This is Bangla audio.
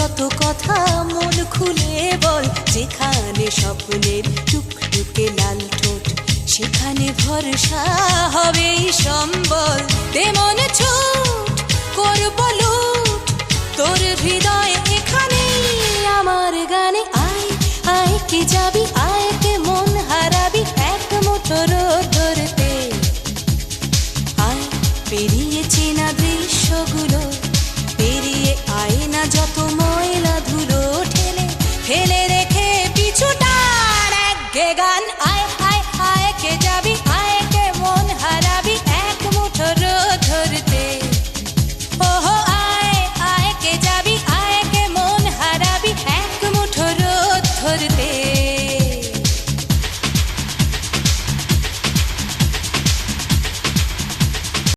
যত কথা মন খুলে বল, যেখানে স্বপ্নের টুকটুকে লাল ঠোঁট সেখানে ভরসা হবে সম্বল। তেমন ছুট করব লুট তোর হৃদয় এখানে আমার গানে। আয় আয় কে যাবি, আয় কে মন হারাবি এক মুঠো রোদ ধরতে। আয় পেরিয়ে চেনা দৃশ্যগুলো, পেরিয়ে আয় না যত ময়লা ধুলো ঠেলে ফেলে রেখে পিছুটার এক গেগা।